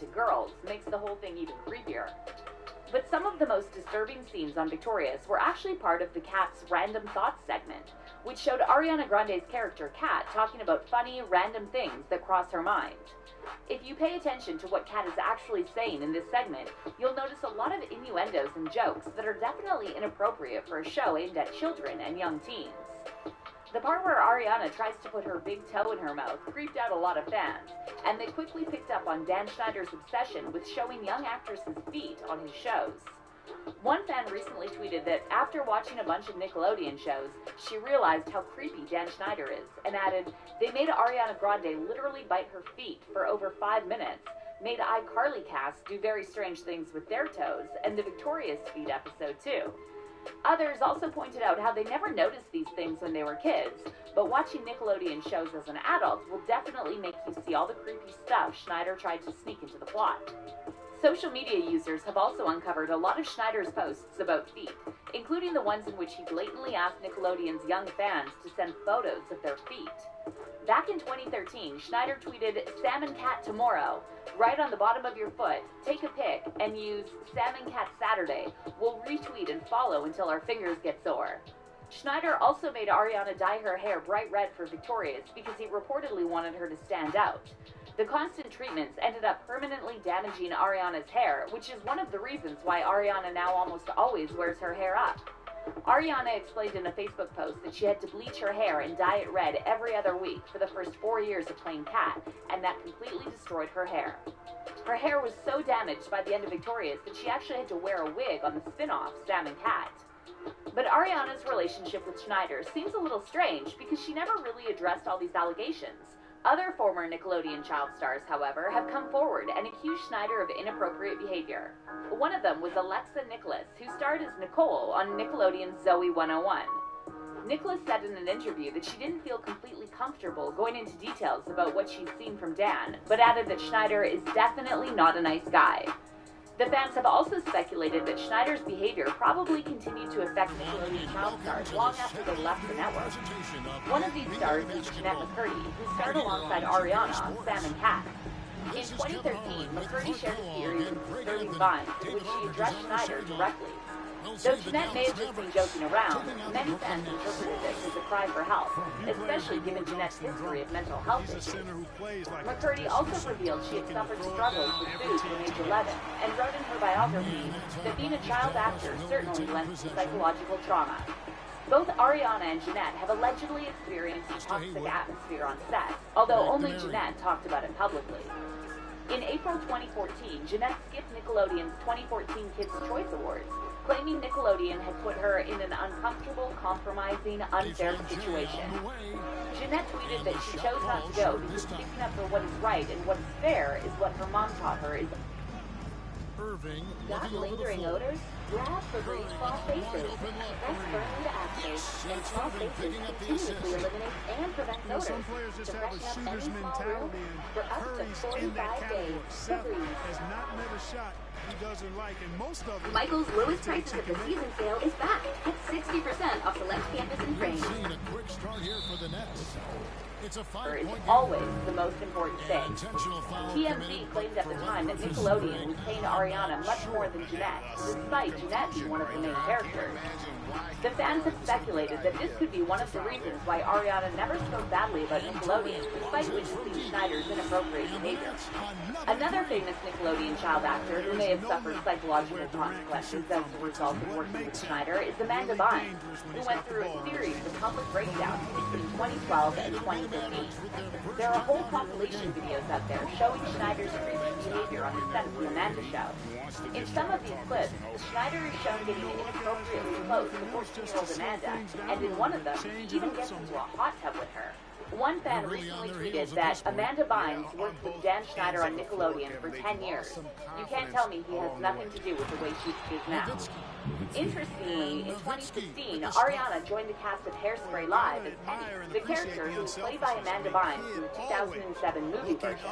to girls makes the whole thing even creepier. But some of the most disturbing scenes on Victorious were actually part of the Cat's Random Thoughts segment, which showed Ariana Grande's character Kat talking about funny, random things that cross her mind. If you pay attention to what Kat is actually saying in this segment, you'll notice a lot of innuendos and jokes that are definitely inappropriate for a show aimed at children and young teens. The part where Ariana tries to put her big toe in her mouth creeped out a lot of fans, and they quickly picked up on Dan Schneider's obsession with showing young actresses' feet on his shows. One fan recently tweeted that after watching a bunch of Nickelodeon shows, she realized how creepy Dan Schneider is, and added, "They made Ariana Grande literally bite her feet for over 5 minutes, made iCarly cast do very strange things with their toes, and the Victorious Feet episode too." Others also pointed out how they never noticed these things when they were kids, but watching Nickelodeon shows as an adult will definitely make you see all the creepy stuff Schneider tried to sneak into the plot. Social media users have also uncovered a lot of Schneider's posts about feet, including the ones in which he blatantly asked Nickelodeon's young fans to send photos of their feet. Back in 2013, Schneider tweeted, "Salmon Cat tomorrow. Right on the bottom of your foot, take a pic and use Salmon Cat Saturday. We'll retweet and follow until our fingers get sore." Schneider also made Ariana dye her hair bright red for Victorious because he reportedly wanted her to stand out. The constant treatments ended up permanently damaging Ariana's hair, which is one of the reasons why Ariana now almost always wears her hair up. Ariana explained in a Facebook post that she had to bleach her hair and dye it red every other week for the first 4 years of playing Kat, and that completely destroyed her hair. Her hair was so damaged by the end of Victorious that she actually had to wear a wig on the spin-off Sam & Cat. But Ariana's relationship with Schneider seems a little strange because she never really addressed all these allegations. Other former Nickelodeon child stars, however, have come forward and accused Schneider of inappropriate behavior. One of them was Alexa Nicholas, who starred as Nicole on Nickelodeon's Zoe 101. Nicholas said in an interview that she didn't feel completely comfortable going into details about what she'd seen from Dan, but added that Schneider is definitely not a nice guy. The fans have also speculated that Schneider's behavior probably continued to affect Nickelodeon child stars long after they left the network. One of these stars is Jennette McCurdy, who starred alongside Ariana on Sam & Cat. In 2013, McCurdy shared a series of disturbing vines in which she addressed Schneider directly. Though Jennette may have just been joking around, many fans interpreted this as a cry for help, especially given Jennette's history of mental health issues. McCurdy also revealed she had suffered struggles with food from age 11, and wrote in her biography that being a child actor certainly lends to psychological trauma. Both Ariana and Jennette have allegedly experienced a toxic atmosphere on set, although only Jennette talked about it publicly. In April 2014, Jennette skipped Nickelodeon's 2014 Kids' Choice Awards, claiming Nickelodeon had put her in an uncomfortable, compromising, unfair situation. Jennette tweeted that she chose not to go because sticking up for what is right and what is fair is what her mom taught her is. Got lingering odors? Grab Febreze Small Faces. Press firmly to activate, and Small Faces continuously eliminates and prevents odors to freshen up any small room for up to 45 days. Febreze. Michael's lowest prices at the season sale is back. Get 60% off select campus and frame. It's always the most important thing. TMZ claimed at the time that Nickelodeon was paying Ariana much more than Jennette, despite Jennette being one of the main characters. The fans have speculated that this could be one of the reasons why Ariana never spoke badly about Nickelodeon, despite witnessing Schneider's inappropriate behavior. Another famous Nickelodeon child actor who may have suffered psychological consequences as a result of working with Schneider is Amanda Bynes, who went through a series of public breakdowns between 2012 and 2015. There are whole compilation videos out there showing Schneider's creepy behavior on the set of the Amanda Show. In some of these clips, Schneider is shown getting inappropriately close to 14-year-old Amanda, and in one of them, he even gets into a hot tub with her. One fan recently tweeted that Amanda Bynes worked with Dan Schneider on Nickelodeon for 10 years. You can't tell me he has nothing to do with the way she is now. Interestingly, in 2016, Ariana joined the cast of Hairspray Live as Penny, the character who was played by Amanda Bynes in the 2007 movie version.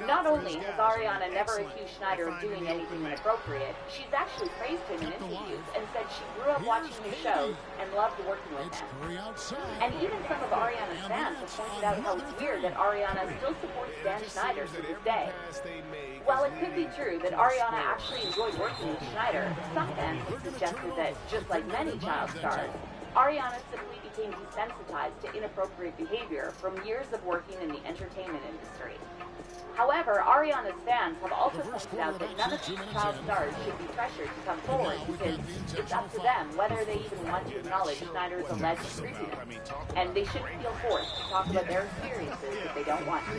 Not only has Ariana never accused Schneider of doing anything inappropriate, she's actually praised him in interviews and said she grew up watching his shows and loved working with him. And even some of Ariana's fans fans have pointed out how it's weird that Ariana still supports Dan Schneider to this day. While it could be true that Ariana actually enjoyed working with Schneider, some fans have suggested that, just like many child stars, Ariana simply became desensitized to inappropriate behavior from years of working in the entertainment industry. However, Ariana's fans have also pointed out that none of these child stars should be pressured to come forward because it's up to them whether they even want to acknowledge Schneider's alleged creepiness, and they shouldn't feel forced to talk about their experiences if they don't want to.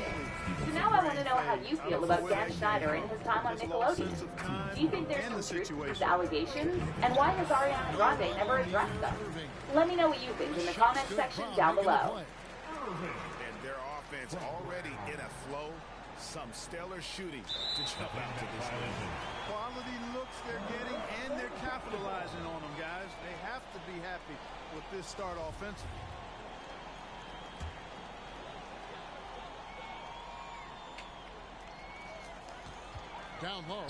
So now I want to know how you feel about Dan Schneider and his time on Nickelodeon. Do you think there's some truth to these allegations, and why has Ariana Grande never addressed them? Let me know what you think in the comments section down below. And their offense already in a flow. Some stellar shooting to jump out to this one. Quality looks they're getting, and they're capitalizing on them, guys. They have to be happy with this start offensively. Down low.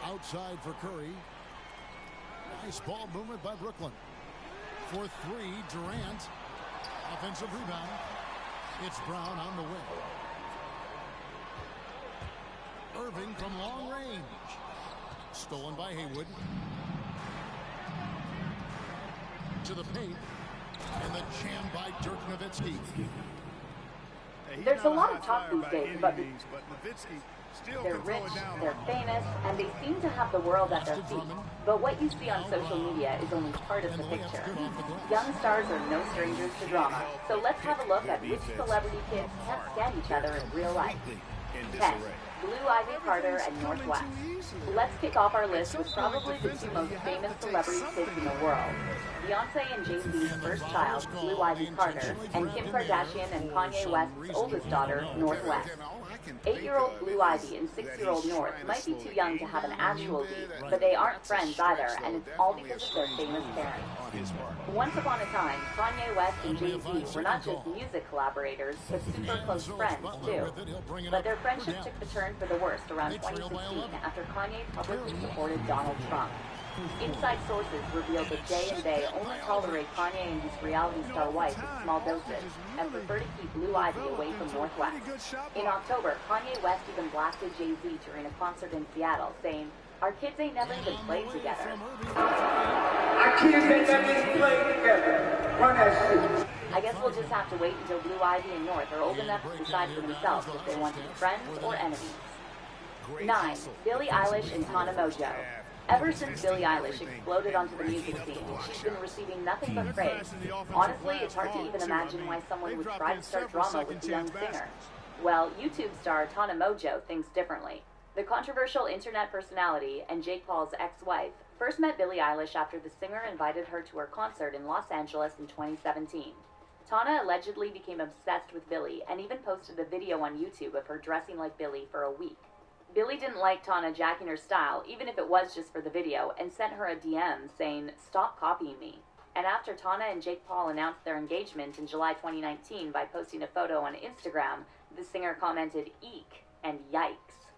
Outside for Curry. Nice ball movement by Brooklyn. For three, Durant. Offensive rebound. It's Brown on the wing. Irving from long range. Stolen by Haywood. To the paint. And the jam by Dirk Nowitzki. There's a lot of talk these days about they're rich, they're famous, and they seem to have the world at their feet. But what you see on social media is only part of the picture. Young stars are no strangers to drama, so let's have a look at which celebrity kids can't stand each other in real life. 10. Blue Ivy Carter and North West. Let's kick off our list with probably the two most famous celebrity kids in the world. Beyonce and Jay-Z's first child, Blue Ivy Carter, and Kim Kardashian and Kanye West's oldest daughter, North West. 8-year-old Blue Ivy and 6-year-old North might be too young to have an actual beef, but they aren't friends either, and it's all because of their famous parents. Once upon a time, Kanye West and Jay-Z were not just music collaborators, but super close friends, too. But their friendship took the turn for the worst around 2016 after Kanye publicly supported Donald Trump. Inside sources revealed that Jay and Bey only tolerate Kanye and his reality star wife in small doses and prefer to keep Blue Ivy away from North West. In October, Kanye West even blasted Jay-Z during a concert in Seattle, saying, "Our kids ain't never even played together." Our kids ain't never even played together. Run that shit. I guess we'll just have to wait until Blue Ivy and North are old enough to decide for themselves if they want to be friends or enemies. 9. Billie Eilish and Tana Mongeau. Ever since Billie Eilish exploded onto the music scene, she's been receiving nothing but praise. Honestly, it's hard to even imagine why someone would try to start drama with the young singer. Well, YouTube star Tana Mongeau thinks differently. The controversial internet personality and Jake Paul's ex-wife first met Billie Eilish after the singer invited her to her concert in Los Angeles in 2017. Tana allegedly became obsessed with Billie and even posted a video on YouTube of her dressing like Billie for a week. Billie didn't like Tana jacking her style, even if it was just for the video, and sent her a DM saying, "Stop copying me." And after Tana and Jake Paul announced their engagement in July 2019 by posting a photo on Instagram, the singer commented, "Eek," and "Yikes."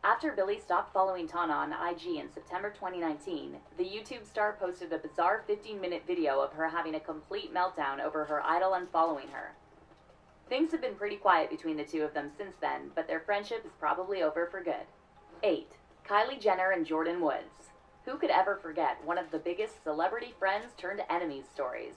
After Billie stopped following Tana on IG in September 2019, the YouTube star posted a bizarre 15-minute video of her having a complete meltdown over her idol unfollowing her. Things have been pretty quiet between the two of them since then, but their friendship is probably over for good. 8. Kylie Jenner and Jordyn Woods. Who could ever forget one of the biggest celebrity friends turned enemies stories?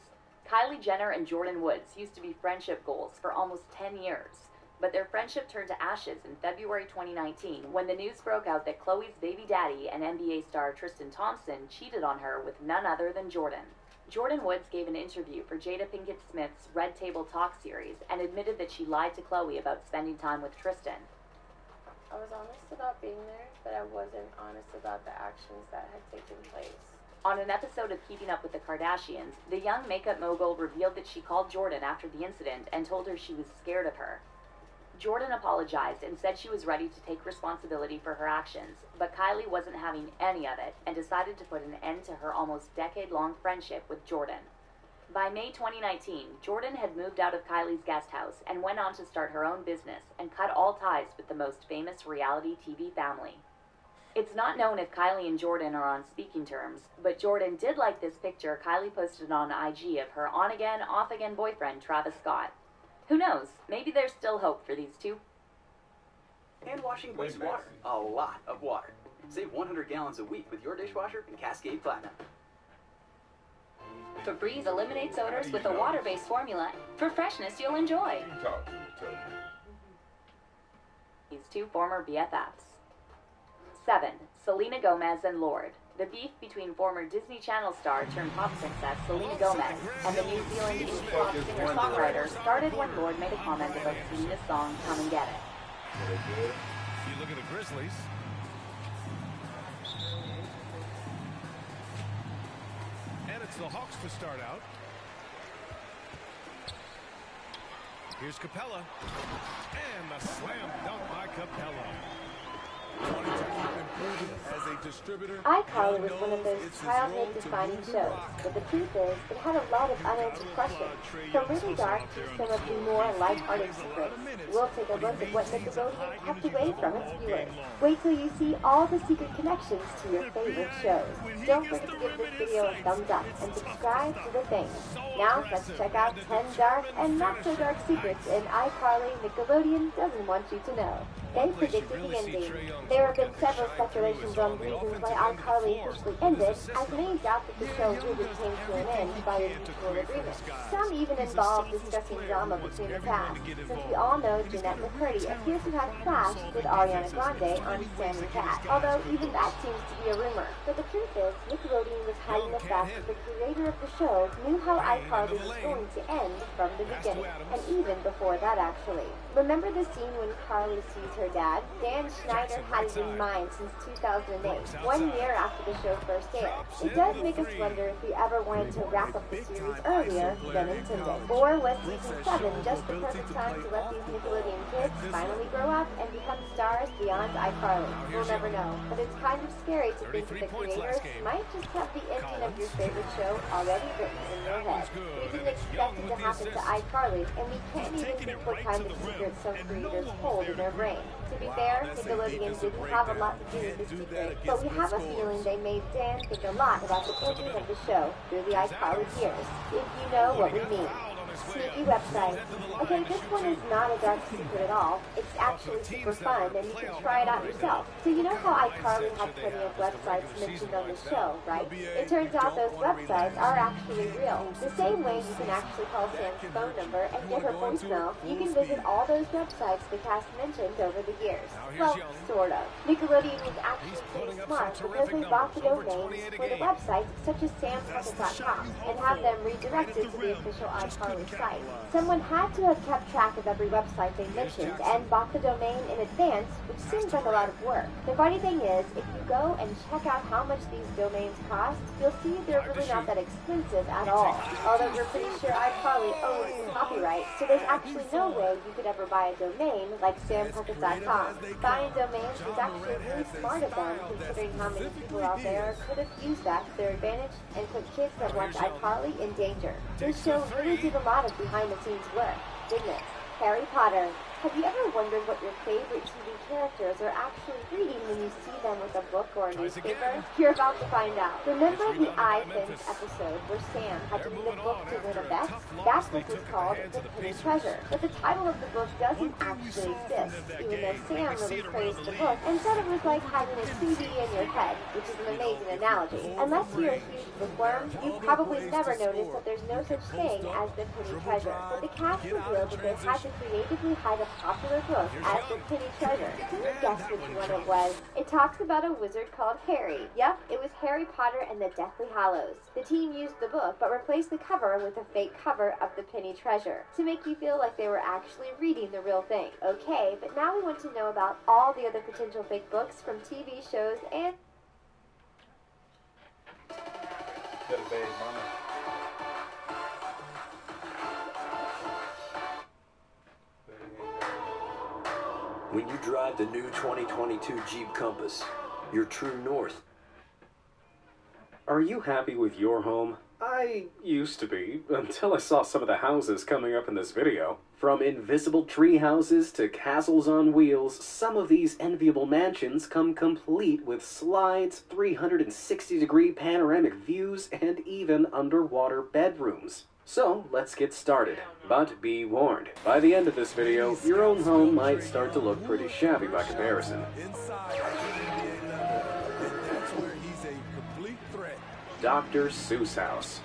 Kylie Jenner and Jordyn Woods used to be friendship goals for almost 10 years, but their friendship turned to ashes in February 2019 when the news broke out that Khloe's baby daddy and NBA star Tristan Thompson cheated on her with none other than Jordyn. Jordyn Woods gave an interview for Jada Pinkett Smith's Red Table Talk series and admitted that she lied to Khloe about spending time with Tristan. I was honest about being there, but I wasn't honest about the actions that had taken place. On an episode of Keeping Up with the Kardashians, the young makeup mogul revealed that she called Jordyn after the incident and told her she was scared of her. Jordyn apologized and said she was ready to take responsibility for her actions, but Kylie wasn't having any of it and decided to put an end to her almost decade-long friendship with Jordyn. By May 2019, Jordyn had moved out of Kylie's guest house and went on to start her own business and cut all ties with the most famous reality TV family. It's not known if Kylie and Jordyn are on speaking terms, but Jordyn did like this picture Kylie posted on IG of her on-again, off-again boyfriend, Travis Scott. Who knows? Maybe there's still hope for these two. Hand washing wastes water. A lot of water. Save 100 gallons a week with your dishwasher in Cascade Platinum. Febreze eliminates odors with a water-based formula for freshness you'll enjoy. These two former BFFs. 7. Selena Gomez and Lorde. The beef between former Disney Channel star turned pop princess Selena Gomez and the New Zealand indie pop singer-songwriter started when Lorde made a comment about Selena's song Come and Get It. You look at the Grizzlies. And it's the Hawks to start out. Here's Capella. And the slam dunk by Capella. Wanting to keep improving as a distributor. iCarly was one of those childhood-defining shows, but the truth is, it had a lot of unanswered questions. From really dark to some of the more light-hearted secrets, we'll take a look at what Nickelodeon kept away from its viewers. Wait till you see all the secret connections to your favorite shows. Don't forget to give this video a thumbs up and subscribe to The Thing. Now let's check out 10 dark and not-so-dark secrets in iCarly Nickelodeon doesn't want you to know. They predicted the ending. There have been several speculations on reasons why iCarly officially ended, as many doubt that the show really came to an end by a mutual agreement. Some even involve discussing drama between the cast, since we all know Jeanette McCurdy appears to have clashed with Ariana Grande on Sam and Cat, although even that seems to be a rumor. But the truth is, Nickelodeon was hiding the fact that the creator of the show knew how iCarly was going to end from the beginning, and even before that actually. Remember the scene when Carly sees her dad? Dan Schneider had it in mind since 2008, 1 year after the show first aired. It does make us wonder if we ever wanted to wrap up the series earlier than intended. Or was season 7 just the perfect time to let these Nickelodeon kids finally grow up and become stars beyond iCarly? We'll never know, but it's kind of scary to think that the creators might just have the ending of your favorite show already written in their head. We didn't expect it to happen to iCarly, and we can't even think what kind of secrets some creators hold in their brain. To be fair, Nickelodeon didn't have a lot to do with the secret, but we have a feeling they made Dan think a lot about the ending of the show through the iCarly years, if you know what we mean. Sneaky website. Okay, this one is not a dark secret at all. It's actually super fun, and you can try it out yourself. So you know how iCarly had plenty of websites mentioned on the show, right? It turns out those websites are actually real. The same way you can actually call Sam's phone number and get her voicemail, you can visit all those websites the cast mentioned over the years. Well, sort of. Nickelodeon was actually pretty smart because they bought the domains for the websites such as sampuckett.com and have them redirected to the official iCarly site. Someone had to have kept track of every website they mentioned and bought the domain in advance, which seems like a lot of work. The funny thing is, if you go and check out how much these domains cost, you'll see they're really not that expensive at all. Although we're pretty sure iCarly owns the copyright, so there's actually no way you could ever buy a domain like sampuckett.com. Buying domains was actually really smart of them, considering how many people out there could have used that to their advantage and put kids that watch iCarly in danger. This show really did a lot of behind-the-scenes work, didn't it? Harry Potter. Have you ever wondered what your favorite TV characters are actually reading when you see them with a book or a newspaper? You're about to find out. Remember the iFins episode where Sam had to read a book to win a bet? That book was called The Hidden Treasure, but the title of the book doesn't actually exist, even though Sam really praised the book and said it was like having a CD in your head, which is an amazing analogy. Unless you're a huge bookworm, you've probably never noticed that there's no such thing as the Hidden Treasure, but the cast revealed that they had to creatively hide a popular book as the Hidden Treasure. Can you guess which one it was? It talks about a wizard called Harry. Yep, it was Harry Potter and the Deathly Hallows. The team used the book, but replaced the cover with a fake cover of the Penny Treasure to make you feel like they were actually reading the real thing. Okay, but now we want to know about all the other potential fake books from TV shows and... When you drive the new 2022 Jeep Compass, your true north. Are you happy with your home? I used to be, until I saw some of the houses coming up in this video. From invisible tree houses to castles on wheels, some of these enviable mansions come complete with slides, 360-degree panoramic views, and even underwater bedrooms. So, let's get started. But be warned, by the end of this video, your own home might start to look pretty shabby by comparison. Dr. Seuss House.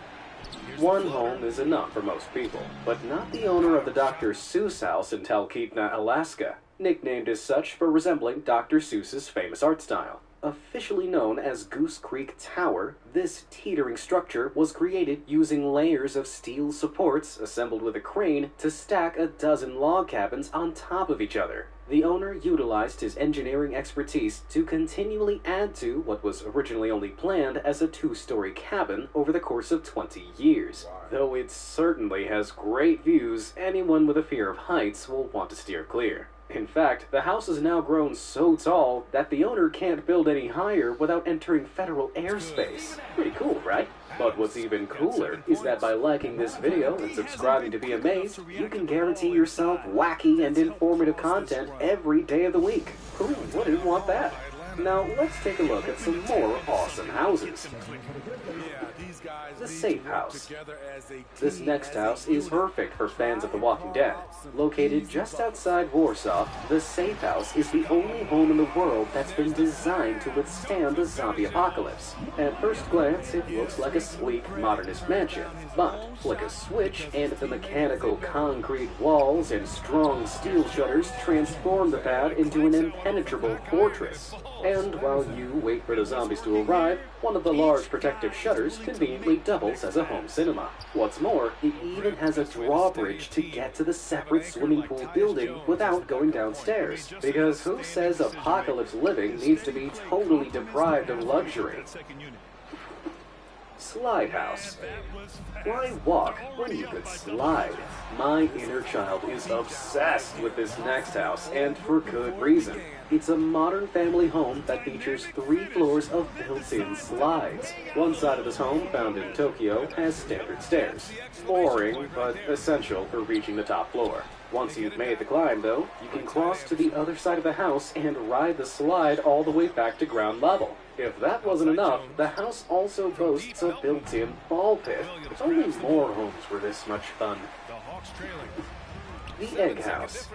One home is enough for most people, but not the owner of the Dr. Seuss House in Talkeetna, Alaska, nicknamed as such for resembling Dr. Seuss's famous art style. Officially known as Goose Creek Tower, this teetering structure was created using layers of steel supports assembled with a crane to stack a dozen log cabins on top of each other. The owner utilized his engineering expertise to continually add to what was originally only planned as a two-story cabin over the course of 20 years. Though it certainly has great views, anyone with a fear of heights will want to steer clear. In fact, the house has now grown so tall that the owner can't build any higher without entering federal airspace. Pretty cool, right? But what's even cooler is that by liking this video and subscribing to Be Amazed, you can guarantee yourself wacky and informative content every day of the week. Who wouldn't want that? Now, let's take a look at some more awesome houses. The Safe House. This next house is perfect for fans of The Walking Dead. Located just outside Warsaw, the Safe House is the only home in the world that's been designed to withstand the zombie apocalypse. At first glance, it looks like a sleek, modernist mansion, but flick a switch and the mechanical concrete walls and strong steel shutters transform the pad into an impenetrable fortress. And while you wait for the zombies to arrive, one of the large protective shutters conveniently doubles as a home cinema. What's more, it even has a drawbridge to get to the separate swimming pool building without going downstairs. Because who says apocalypse living needs to be totally deprived of luxury? Slide House. Why walk when you could slide? My inner child is obsessed with this next house, and for good reason. It's a modern family home that features 3 floors of built-in slides. One side of this home, found in Tokyo, has standard stairs. Boring, but essential for reaching the top floor. Once you've made the climb, though, you can cross to the other side of the house and ride the slide all the way back to ground level. If that wasn't enough, the house also boasts a built-in ball pit. If only more homes were this much fun. The Egg House.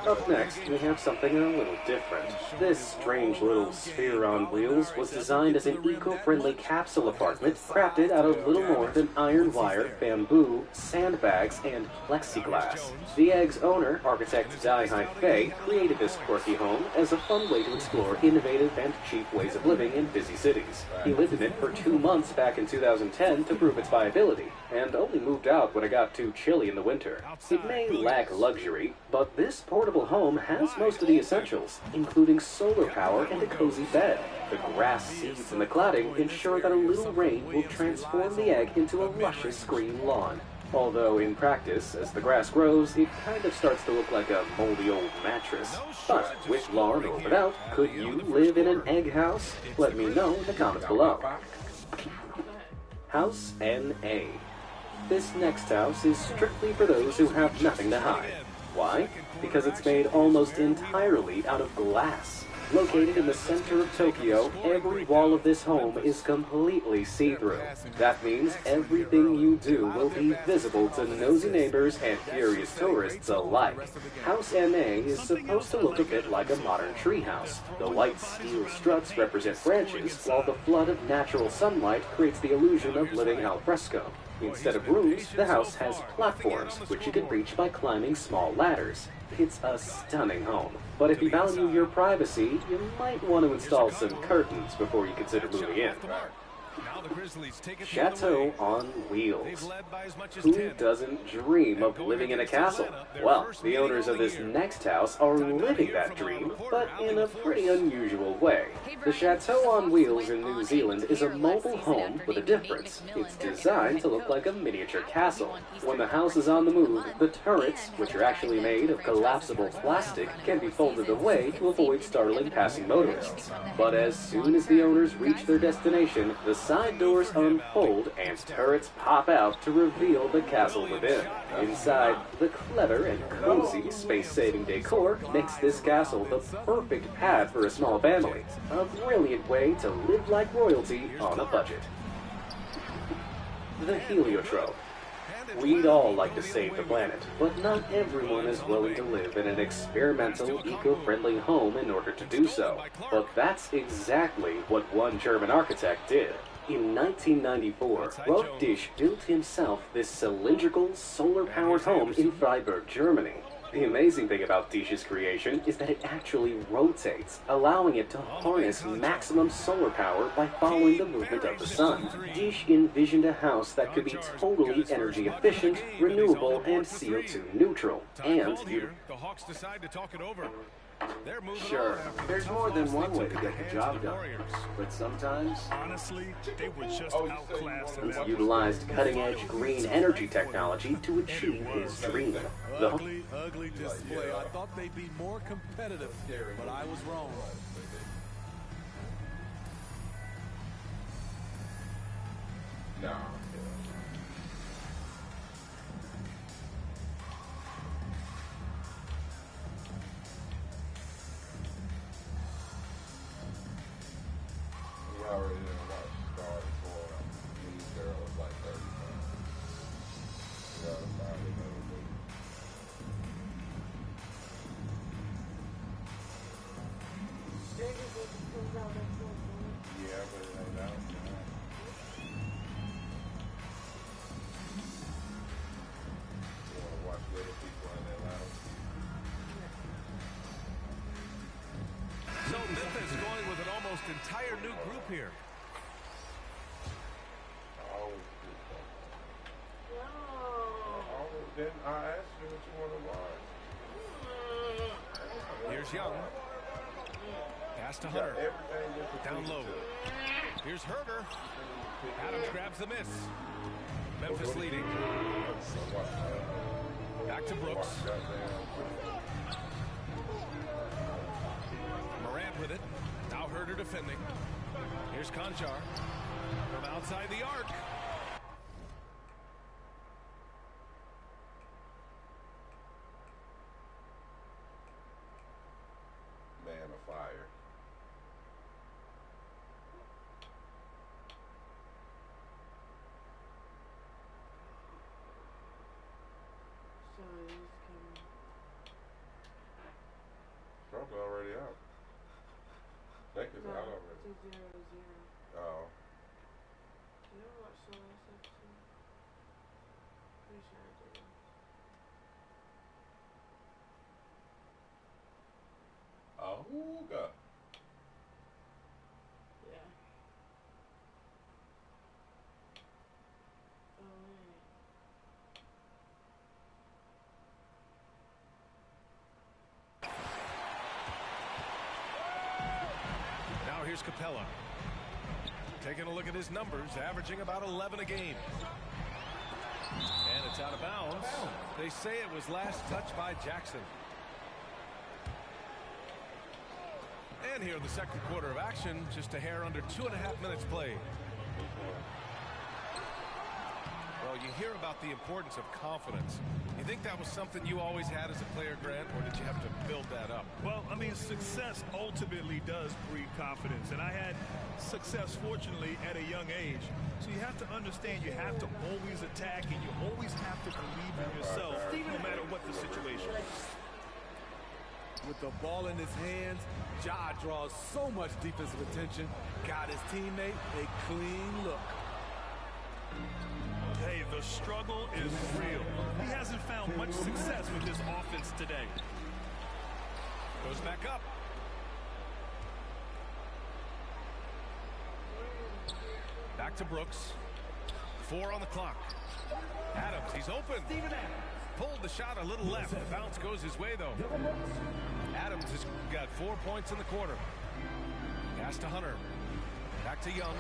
Up next, we have something a little different. This strange little sphere on wheels was designed as an eco-friendly capsule apartment crafted out of little more than iron wire, bamboo, sandbags, and plexiglass. The Egg's owner, architect Dai Hai Fei, created this quirky home as a fun way to explore innovative and cheap ways of living in busy cities. He lived in it for 2 months back in 2010 to prove its viability, and only moved out when it got too chilly in the winter. It may lack luxury, but this portable home has most of the essentials, including solar power and a cozy bed. The grass seeds and the cladding ensure that a little rain will transform the egg into a luscious green lawn. Although in practice, as the grass grows, it kind of starts to look like a moldy old mattress. But with lawn or without, could you live in an egg house? Let me know in the comments below. House N.A. This next house is strictly for those who have nothing to hide. Why? Because it's made almost entirely out of glass. Located in the center of Tokyo, every wall of this home is completely see-through. That means everything you do will be visible to nosy neighbors and curious tourists alike. House NA is supposed to look a bit like a modern treehouse. The white steel struts represent branches, while the flood of natural sunlight creates the illusion of living al fresco. Instead of rooms, the house has platforms, which you can reach by climbing small ladders. It's a stunning home. But if you value your privacy, you might want to install some curtains before you consider moving in. Chateau on Wheels. Who doesn't dream of living in a castle? Well, the owners of this next house are living that dream, but in a pretty unusual way. The Chateau on Wheels in New Zealand is a mobile home with a difference. It's designed to look like a miniature castle. When the house is on the move, the turrets, which are actually made of collapsible plastic, can be folded away to avoid startling passing motorists. But as soon as the owners reach their destination, the side doors unfold and turrets pop out to reveal the castle within. Inside, the clever and cozy space-saving decor makes this castle the perfect pad for a small family. A brilliant way to live like royalty on a budget. The Heliotrope. We'd all like to save the planet, but not everyone is willing to live in an experimental, eco-friendly home in order to do so. But that's exactly what one German architect did. In 1994, Rolf Disch built himself this cylindrical, solar-powered home in Freiburg, Germany. The amazing thing about Disch's creation is that it actually rotates, allowing it to harness maximum solar power by following the movement of the sun. Disch envisioned a house that could be totally energy efficient, renewable, and CO2 neutral. And the Hawks decide to talk it over. Sure, there's more than one way to get the job done, but sometimes... Honestly, they were just outclassed in that. He utilized cutting-edge green energy technology to achieve his dream. Ugly display. I thought they'd be more competitive, but I was wrong. No. Already didn't watch Star before these girls like 30 times. You gotta find another movie. Yeah, but it ain't out now. You wanna watch little people in their lounge? So Memphis going with an almost entire new group here. Didn't I asked you what you want to watch? Here's Young. Pass to Hunter. Down low. Here's Herder. Adams grabs the miss. Memphis leading. Back to Brooks. Morant with it. Now Herder defending. Here's Konchar. From outside the arc. Man of fire. Trump's already out. I think it's out already. It's 0-0. Oh. You never watched the last episode? Pretty sure I did. Oh, God. Yeah. Oh, man. Now here's Capella. Taking a look at his numbers, averaging about 11 a game. And it's out of bounds. They say it was last touched by Jackson. And here in the second quarter of action, just a hair under 2.5 minutes played. Well, you hear about the importance of confidence. You think that was something you always had as a player, Grant, or did you have to build that up? Well, I mean, success ultimately does breed confidence, and I had success, fortunately, at a young age. So you have to understand you have to always attack, and you always have to believe in yourself, no matter what the situation is. With the ball in his hands, Ja draws so much defensive attention, got his teammate a clean look. Hey, the struggle is real. He hasn't found much success with his offense today. Goes back up. Back to Brooks. 4 on the clock. Adams, he's open. Pulled the shot a little left. The bounce goes his way, though. Adams has got 4 points in the quarter. Pass to Hunter. Back to Young.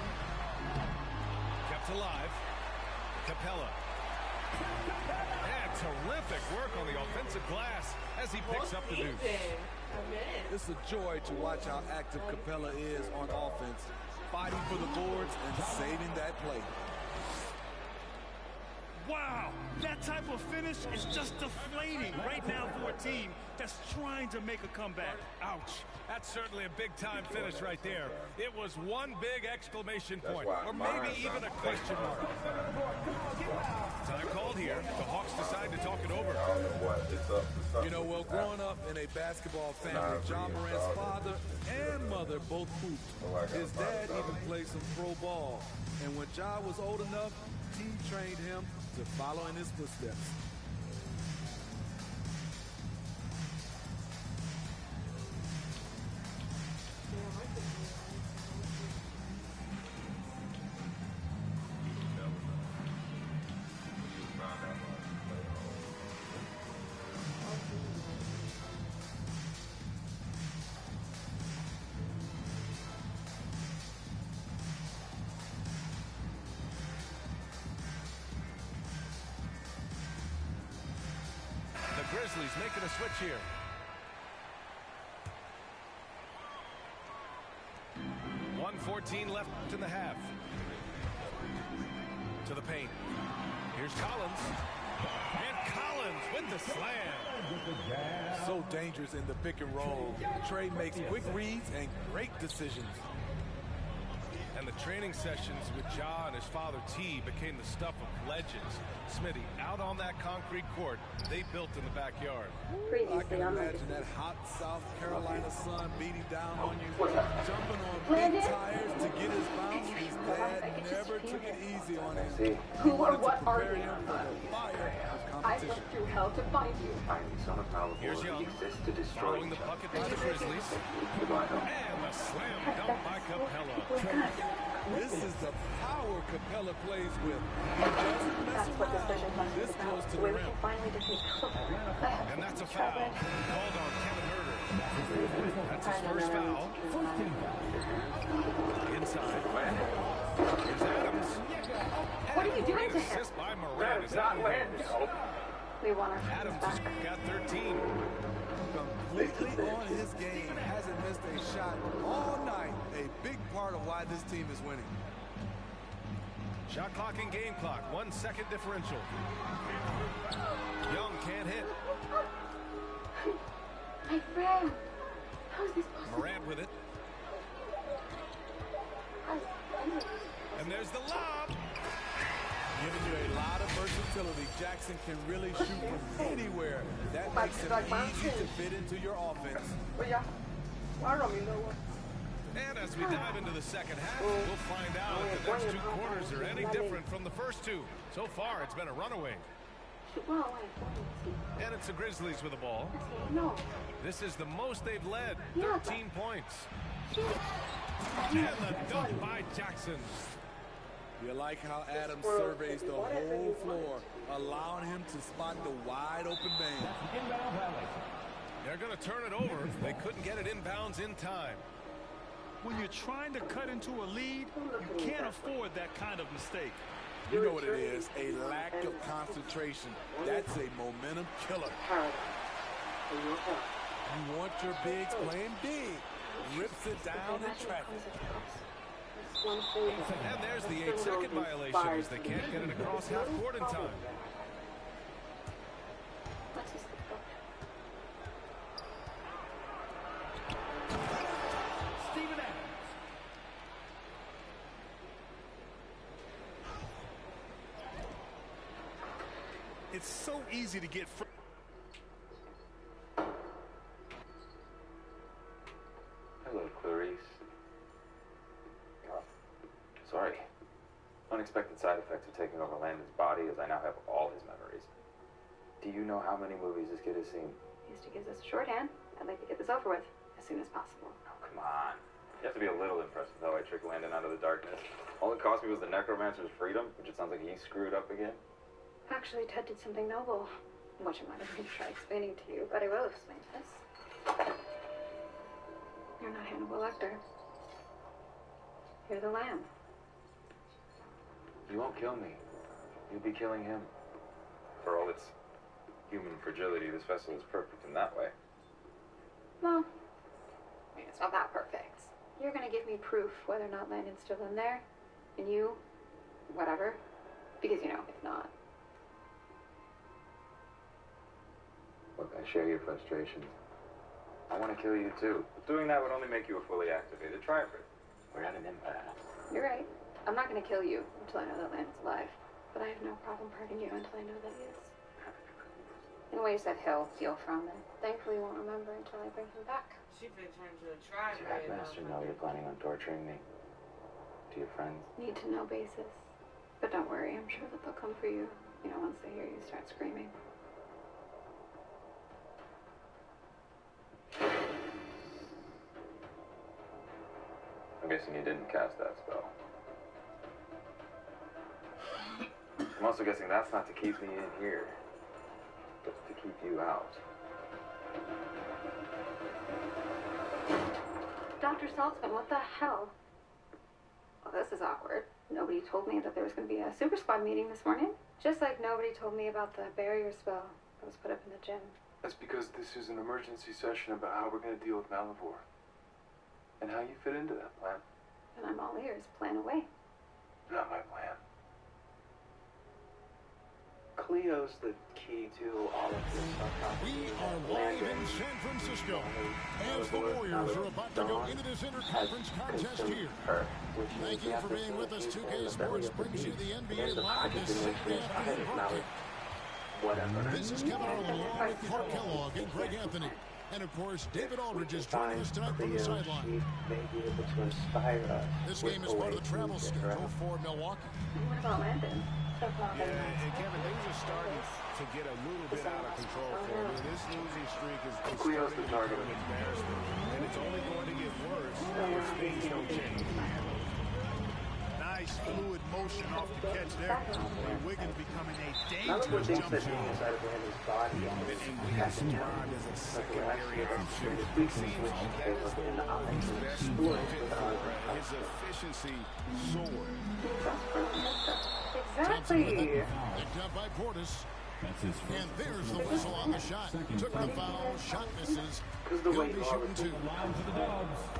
Kept alive. Capella. And terrific work on the offensive glass as he picks up the deuce. It's a joy to watch how active Capella is on offense, fighting for the boards and saving that play. Wow, that type of finish is just deflating right now for a team that's trying to make a comeback. Ouch. That's certainly a big-time finish right there. It was one big exclamation point, or maybe even a question mark. Time called here. The Hawks decide to talk it over. You know, well, growing up in a basketball family, John Morant's father and mother both hooped. His dad even played some pro ball. And when John was old enough, T trained him to follow in his footsteps. Grizzlies making a switch here. .114 left in the half. To the paint. Here's Collins. And Collins with the slam. So dangerous in the pick and roll. Trey makes quick reads and great decisions. And the training sessions with Ja and his father T became the stuff of legends. Smitty, out on that concrete court they built in the backyard. I can imagine that hot South Carolina sun beating down on you, jumping on big tires to get his bounce. His dad never took it easy on him. Who or what are you? I went through hell to find you. Here's Young, following the bucket by the Grizzlies. And the slam dunk by Capella. This is the power Capella plays with. He doesn't mess around. This goes to the rim. And that's a foul called on Kevin Huerter. That's his first foul. Inside. Here's Adams. What are you doing to him? Assist by Morant. Is that We want our Adams has got 13. Completely on his game. Hasn't missed a shot all night. A big part of why this team is winning. Shot clock and game clock. 1 second differential. Young can't hit. My friend. How is this possible? Morant with it. And there's the lob. Giving you a lot of versatility. Jackson can really shoot from anywhere. That makes him easy to fit into your offense. And as we dive into the second half, we'll find out if the next two quarters are any different from the first two. So far, it's been a runaway. And it's the Grizzlies with the ball. This is the most they've led, 13 points. And the dunk by Jackson. You like how Adams surveys the whole floor, allowing him to spot the wide open man. They're going to turn it over. They couldn't get it inbounds in time. When you're trying to cut into a lead, you can't afford that kind of mistake. You know what it is, a lack of concentration. That's a momentum killer. You want your bigs playing big. Rips it down in traffic. And there's the 8-second violation as they can't get it across half court in time. Steven Adams. It's so easy to get Hello, Clarice. Sorry. Unexpected side effects of taking over Landon's body as I now have all his memories. Do you know how many movies this kid has seen? History gives us a shorthand. I'd like to get this over with as soon as possible. Oh, come on. You have to be a little impressed with how I tricked Landon out of the darkness. All it cost me was the Necromancer's freedom, which it sounds like he screwed up again. Actually, Ted did something noble, which I'm not going to try explaining to you, but I will explain this. You're not Hannibal Lecter. You're the Lamb. You won't kill me. You'll be killing him. For all its human fragility, this vessel is perfect in that way. Well, I mean, it's not that perfect. You're going to give me proof whether or not Landon's still in there, and you, whatever, because, you know, if not. Look, I share your frustrations. I want to kill you too. But doing that would only make you a fully activated Triberg. We're at an impasse. You're right. I'm not going to kill you until I know that Landon's alive. But I have no problem hurting you until I know that he is. In ways that he'll heal from and thankfully won't remember until I bring him back. She been turned to a Does your headmaster know you're planning on torturing me? To your friends? Need to know basis. But don't worry, I'm sure that they'll come for you. You know, once they hear you start screaming. I'm guessing you didn't cast that spell. I'm also guessing that's not to keep me in here, but to keep you out. Dr. Saltzman, what the hell? Well, this is awkward. Nobody told me that there was going to be a Super Squad meeting this morning. Just like nobody told me about the barrier spell that was put up in the gym. That's because this is an emergency session about how we're going to deal with Malivore. And how you fit into that plan. And I'm all ears. Plan away. Not my plan. Cleo's the key to all of this stuff. We are live in San Francisco as the Warriors are about to go into this interconference contest here. Thank you for being with us. 2K Sports brings you the NBA Live this Saturday afternoon broadcast. This is Kevin Harlan along with Clark Kellogg and Greg Anthony. And of course, David Aldridge is joining us tonight from the sideline. This game is part of the travel schedule for Milwaukee. What about Landon? Yeah, and Kevin, things are starting to get a little bit out of control for him. This losing streak is starting to become an embarrassment, and it's only going to get worse if things don't change. Nice fluid motion off the catch there. And Wiggins becoming a dangerous jump shooter. And Wiggins described as a secondary option. It seems that is the role he's best suited for. His efficiency soared. Exactly. Picked up by Portis. And there's the whistle on the shot. Took the foul. Shot misses. He'll be shooting two.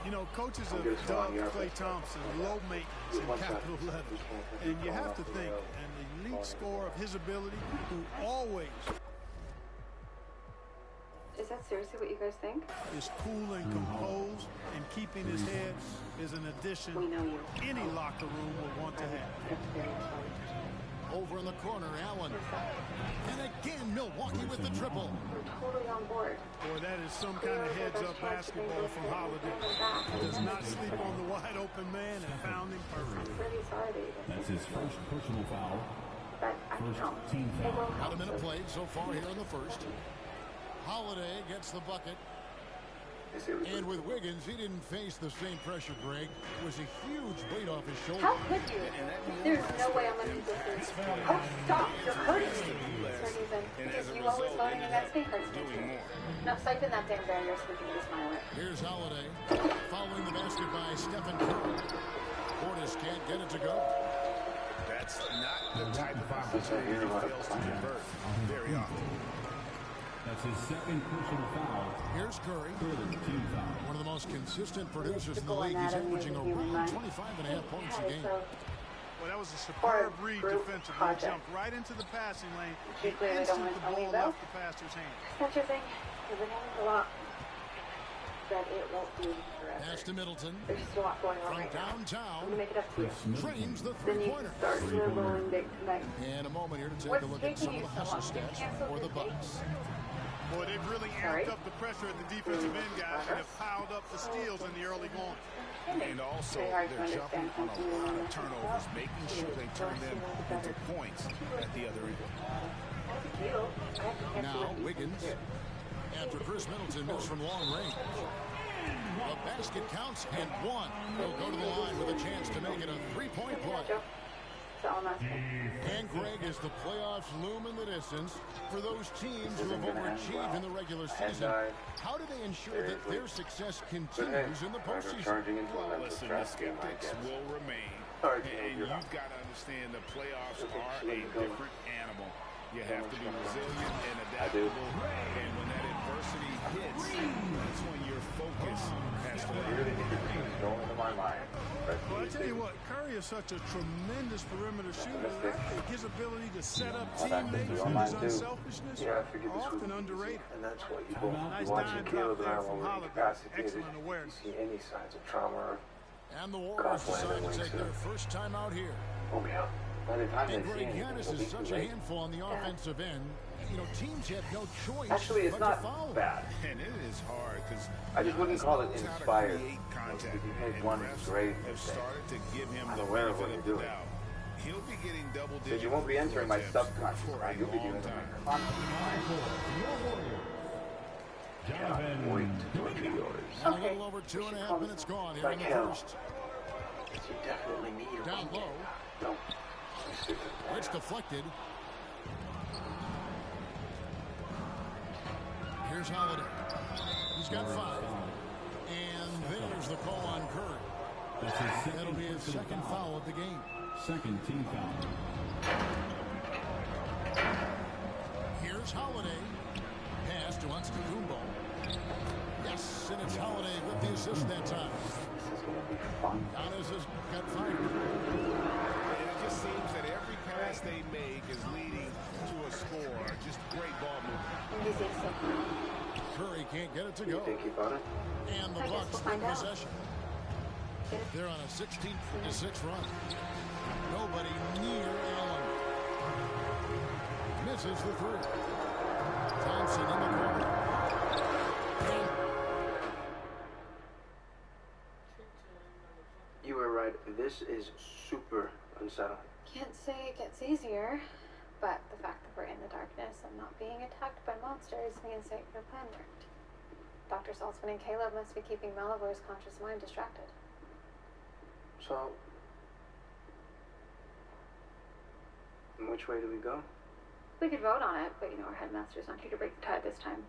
You know, coaches have dubbed Klay Thompson low maintenance in capital letters. And you have to think an elite scorer of his ability who always Is that seriously what you guys think? is cool and composed, and keeping his head is an addition any locker room will want to have. Over in the corner, Allen. And again, Milwaukee with the triple. We're totally on board. Boy, that is some kind of heads-up basketball from Holiday. Does not sleep on the wide-open man and found him perfect. I'm really sorry that you guys. That's his first personal foul. But I First know. team It foul. won't About help. a minute played so far here in the first. Holiday gets the bucket. And with Wiggins, he didn't face the same pressure, Greg. It was a huge weight off his shoulder. How could you? There's no way I'm letting you go through. Oh, stop. You're hurting me. It's hurt even. Because you always voting against me hurts me too. No, siphon that damn barrier so we can get a smile at. Here's Holiday. Following the basket by Stephen Curry. Portis can't get it to go. That's not the type of opportunity he fails to convert very often. That's his second personal foul. Here's Curry. Team foul. One of the most consistent producers in the league. He's averaging around 25.5 points a game. Well, that was a superb read defensively. He jumped right into the passing lane. He instantly the ball left the passer's hand. That's your thing. You've been having a lot. That it won't be forever. Pass to Middleton. There's just a lot going on From right now. I'm downtown. going to make it up to you. Drains the Then you three-pointer. can start rolling big tonight. And a moment here to take What's a look at some taking of the you so hustle long? stats Cancel for the the date? Bucks. Boy, they've really amped up the pressure at the defensive end, guys, and have piled up the steals in the early going. And also, they're jumping on a lot of turnovers, making sure they turn them into points at the other end. Now, Wiggins. After Chris Middleton moves from long range. The basket counts and one. He'll go to the line with a chance to make it a three-point play. And Greg, as the playoffs loom in the distance, for those teams who have overachieved in the regular season, how do they ensure that their success continues in the postseason? Well, listen, the skeptics will remain. And you've got to understand the playoffs are a different animal. You have to be resilient and adaptable. And when that adversity hits, that's when your focus has to be. Going into my mind. Well, I tell you what, Curry is such a tremendous perimeter shooter. His ability to set up teammates and his unselfishness are often underrated. And that's what you Nice dime drop there from Holiday. Excellent awareness. See any signs of trauma. And the Warriors decide to take their first time out here. Oh, yeah. And Greg Giannis is such a handful on the offensive end. You know, teams have no choice. Actually, it's but not to foul. bad. And it is hard because I just wouldn't call it inspired. Contact. If you make one great Have mistake, started to give him I'm the aware of what benefit you're of the doing. doubt. He'll be getting double So digits. you won't be entering my subconscious mind. You'll be doing it in my conscious mind. Jonathan Wait to do it to yours. And a little over 2.5 minutes gone here in the first. You definitely need a Down low. No. It's deflected. Here's Holiday. He's got 5. And there's the call on Curry. That'll be his second foul of the game. Second team foul. Here's Holiday. Pass to Antetokounmpo. Yes, and it's Holiday with the assist that time. Giannis has got 5. And it just seems that every pass they make is leading to a score. Just great ball movement. Curry can't get it to go. You think he got it? And the Bucks win possession. They're on a 16-6 run. Nobody near Allen. Misses the 3. Thompson in the corner. You were right. This is super unsettling. Can't say it gets easier, but the fact that we're in the darkness and not being attacked by monsters means that your plan worked. Dr. Saltzman and Caleb must be keeping Malivor's conscious mind distracted. So, which way do we go? We could vote on it, but you know our headmaster's not here to break the tie this time.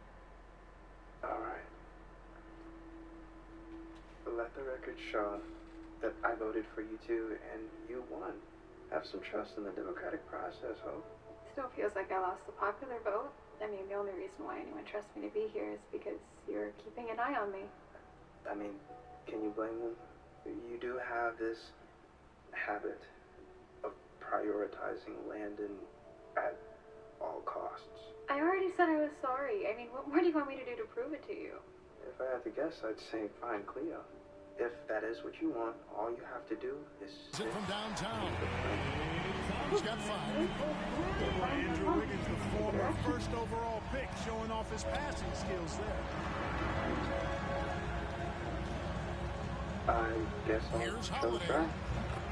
All right. Let the record show that I voted for you two and you won. Have some trust in the democratic process, Hope. Still feels like I lost the popular vote. I mean, the only reason why anyone trusts me to be here is because you're keeping an eye on me. I mean, can you blame them? You do have this habit of prioritizing Landon at all costs. I already said I was sorry. I mean, what more do you want me to do to prove it to you? If I had to guess, I'd say find Cleo. If that is what you want, all you have to do is sit from downtown. He's got 5. Andrew Wiggins, the former first overall pick, showing off his passing skills there. I guess I'll Here's show Holiday. try.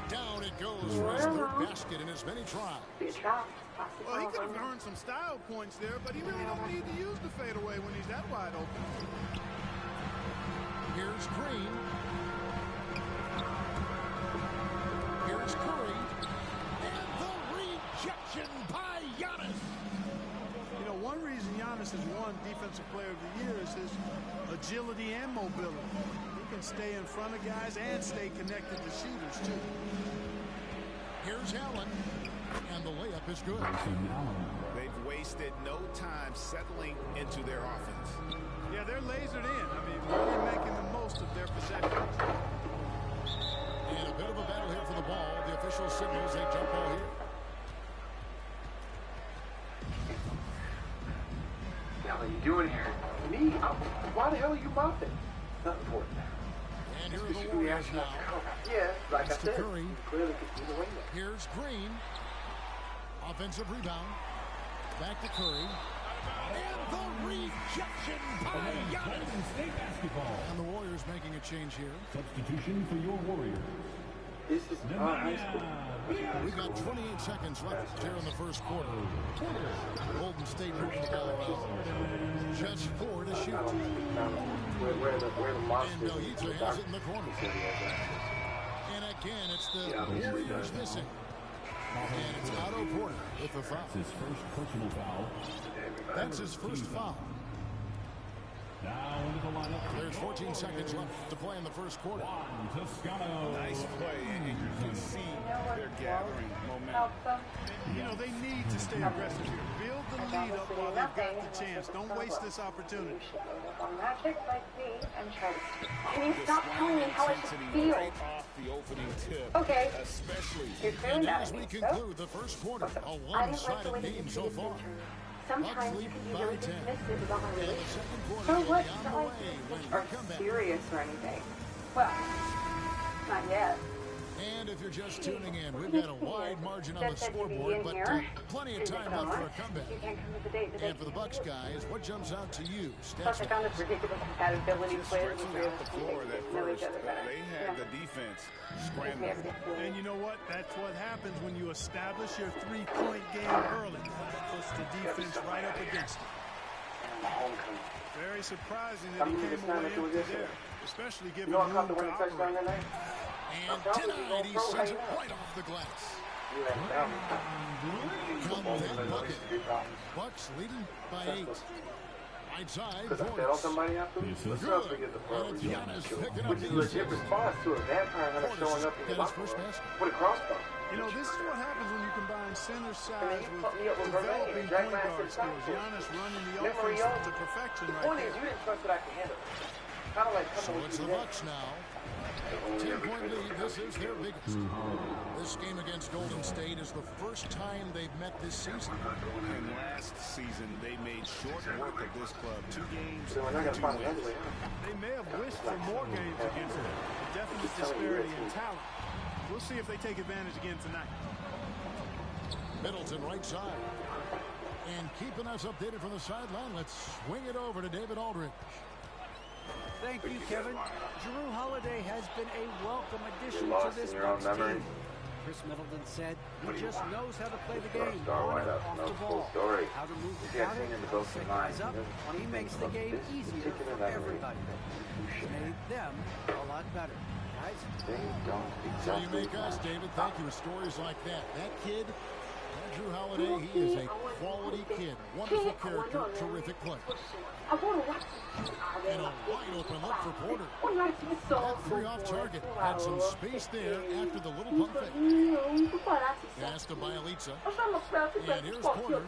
Down it goes for his 3rd basket in as many tries. Well, he could have earned some style points there, but he really don't need to use the fadeaway when he's that wide open. Here's Green. Here's Curry. And the rejection by Giannis. You know, one reason Giannis has won Defensive Player of the Year is his agility and mobility. He can stay in front of guys and stay connected to shooters, too. Here's Allen. And the layup is good. They've wasted no time settling into their offense. Yeah, they're lasered in. I mean, really making the most of their possessions. And a bit of a battle here for the ball. The official signals a jump ball here. What the hell are you doing here? Me? Why the hell are you mopping? Not important. And here are the Warriors now. Yeah, like I said, Curry. clearly could see the way there. Here's Green. Offensive rebound. Back to Curry. And the rejection by Giannis. State basketball. And the Warriors making a change here. Substitution for your Warriors. This is high school. We've got 28 seconds left here in the first quarter. Golden State moving the ball around. Just 4 to shoot. Where the monsters And Belitza has it in the corner. And again, it's the Warriors missing. And it's Otto Porter with the foul. That's his first personal foul. That's his first foul. Now into the lineup. There's 14 seconds left to play in the first quarter. Toscano. Nice play, and you can see they're gathering momentum. You know, they need to stay aggressive here. Build the lead up while they've got the chance. Don't waste this opportunity. Can you stop telling me how I should feel? the opening tip. Okay. Especially. And as we conclude the first quarter, a one-sided game so far. Sometimes you can be really dismissive about my relationship. So what? It's not like are serious or anything. Well, not yet. And if you're just tuning in, we've got a wide margin on the scoreboard, but plenty of time left for a comeback. And for the Bucks guys, what jumps out to you? Plus, I found this ridiculous compatibility quiz. They had the defense scrambling. And you know what? That's what happens when you establish your three-point game early. Puts the defense right up against it. Very surprising that he came away empty there, especially given room to operate. And tonight he sends it right off the glass. Come bucket. Bucks leading by 8. Right side, Portis. Good. And Giannis picking up the legit response to a vampire hunter showing up in the locker room with a crossbow. You know, this is what happens when you combine center size with developing point guard skills. Giannis running the offense to perfection right there. The point is, you didn't trust that I could handle it. Kind of like so it's the Bucks now. 10-point lead. This is their biggest. This game against Golden State is the first time they've met this season. And last season, they made short work of this club. 2 games, 2 wins. They may have wished for more games against them. A definite disparity in talent. We'll see if they take advantage again tonight. Middleton right side. And keeping us updated from the sideline, let's swing it over to David Aldridge. Thank you, Kevin. Jrue Holiday has been a welcome addition to this Bucks team. Chris Middleton said he just knows how to play the game, on and off the ball, how to move the target, set guys up. He makes the game easier for everybody. Made them a lot better. Guys, so you make us, David. Thank you. With stories like that. That kid, Jrue Holiday, he is a quality kid. Wonderful character, terrific player. And a wide open look for Porter. That 3 off target. Had some space there after the little pump fake. Pass to Bielitsa. And here's Porter.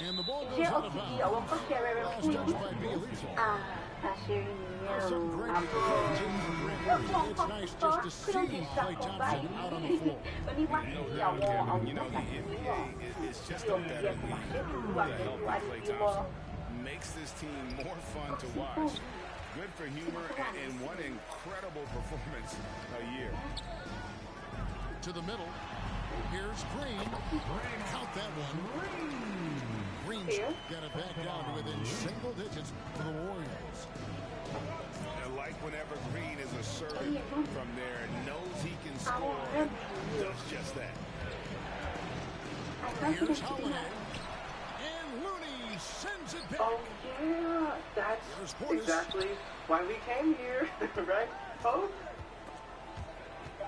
And the ball goes out of bounds. Last touch by Bielitsa. Some great it's nice just to see Klay Thompson out on the floor. You know, the NBA is just a better league. The help of Klay Thompson makes this team more fun to watch. Good for humor and one incredible performance a year. To the middle. Here's Green. Count that one. Green's got it back down to within single digits for the Warriors. And like whenever Green is assertive from there, knows he can score, does just that. Here's Holiday. And Looney sends it back. Oh, yeah. That's exactly why we came here, right? Oh.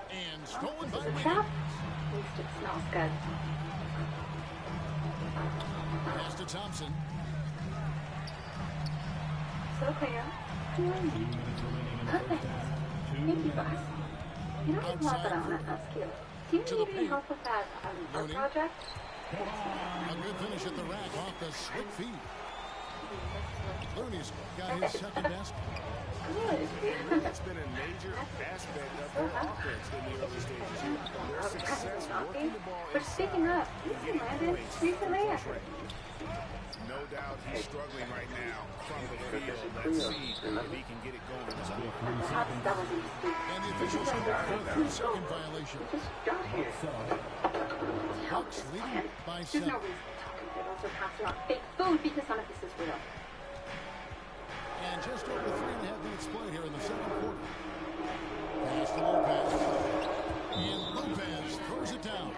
And stolen by Wiggins. At least it smells good. Pass to Thompson. So clear. Perfect. Thank you, boss. You know what that I want to ask you? Do you need any help with that art project? A good finish at the rack off the slick feed. Looney's got his second basket. It's been a major aspect of their offense in the early stages here. Their success working the ball But speaking up, listen, Landon, recently no doubt he's struggling right now from the field. Let's see if he can get it going. And the officials come back for a 3-second violation. Bucks leading by 7. There's no reason to talk about also passing out fake food because none of this is real. And just over 3.5 minutes played here in the second quarter. Pass to Lopez. And Lopez throws it down.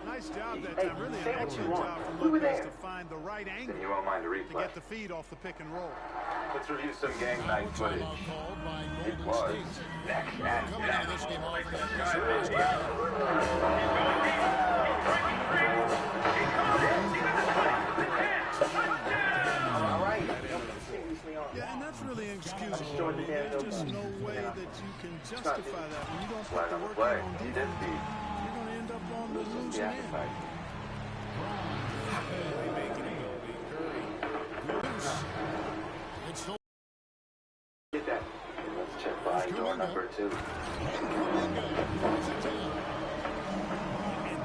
Nice job that time. Really an excellent job from Lopez to find the right angle to get the feed off the pick and roll. Let's review some gang night footage. It was neck and neck. Yeah, and that's really inexcusable. There's just no way that you can justify that. When you don't put the work in on defense, you're going to end up on the losing end. Get that. Check by door number 2. And